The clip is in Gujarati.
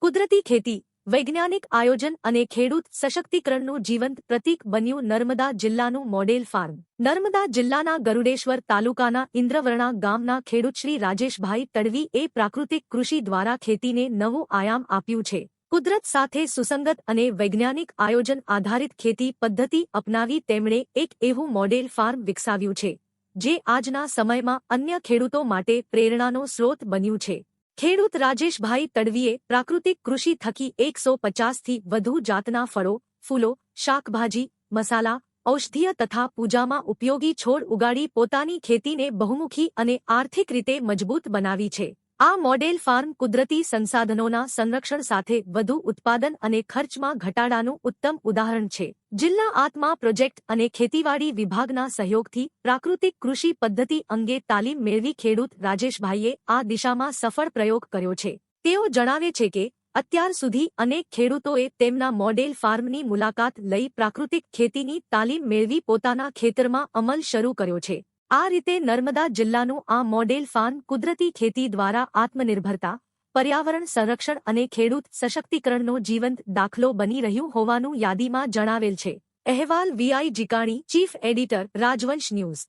કુદરતી ખેતી, વૈજ્ઞાનિક આયોજન અને ખેડૂત સશક્તિકરણનું જીવંત પ્રતીક બન્યું નર્મદા જિલ્લાનું મોડેલ ફાર્મ। નર્મદા જિલ્લાના ગરુડેશ્વર તાલુકાના ઇન્દ્રવર્ણા ગામના ખેડૂત શ્રી રાજેશભાઈ તડવીએ પ્રાકૃતિક કૃષિ દ્વારા ખેતીને નવું આયામ આપ્યું છે। કુદરત સાથે સુસંગત અને વૈજ્ઞાનિક આયોજન આધારિત ખેતી પદ્ધતિ અપનાવી તેમણે એક એવું મોડેલ ફાર્મ વિકસાવ્યું છે જે આજના સમયમાં અન્ય ખેડૂતો માટે પ્રેરણાનો સ્રોત બન્યું છે। ખેડૂત રાજેશભાઈ તડવીએ પ્રાકૃતિક કૃષિ થકી 150થી વધુ જાતના ફળો, ફૂલો, શાકભાજી, મસાલા, ઔષધીય તથા પૂજામાં ઉપયોગી છોડ ઉગાડી પોતાની ખેતીને બહુમુખી અને આર્થિક રીતે મજબૂત બનાવી છે। આ મોડેલ ફાર્મ કુદરતી સંસાધનોના સંરક્ષણ સાથે વધુ ઉત્પાદન અને ખર્ચમાં ઘટાડાનું ઉત્તમ ઉદાહરણ છે। જિલ્લા આત્મા પ્રોજેક્ટ અને ખેતીવાડી વિભાગના સહયોગથી પ્રાકૃતિક કૃષિ પદ્ધતિ અંગે તાલીમ મેળવી ખેડૂત રાજેશભાઈએ આ દિશામાં સફળ પ્રયોગ કર્યો છે। તેઓ જણાવે છે કે અત્યાર સુધી અનેક ખેડૂતોએ તેમના મોડેલ ફાર્મની મુલાકાત લઈ પ્રાકૃતિક ખેતીની તાલીમ મેળવી પોતાના ખેતરમાં અમલ શરૂ કર્યો છે। આ રીતે નર્મદા જિલ્લાનું આ મોડેલ ફાર્મ કુદરતી ખેતી દ્વારા આત્મનિર્ભરતા, પર્યાવરણ સંરક્ષણ અને ખેડૂત સશક્તિકરણનો જીવંત દાખલો બની રહ્યું હોવાનું યાદીમાં જણાવેલ છે। અહેવાલ વીઆઈ જીકાણી, ચીફ એડિટર, રાજવંશ ન્યૂઝ।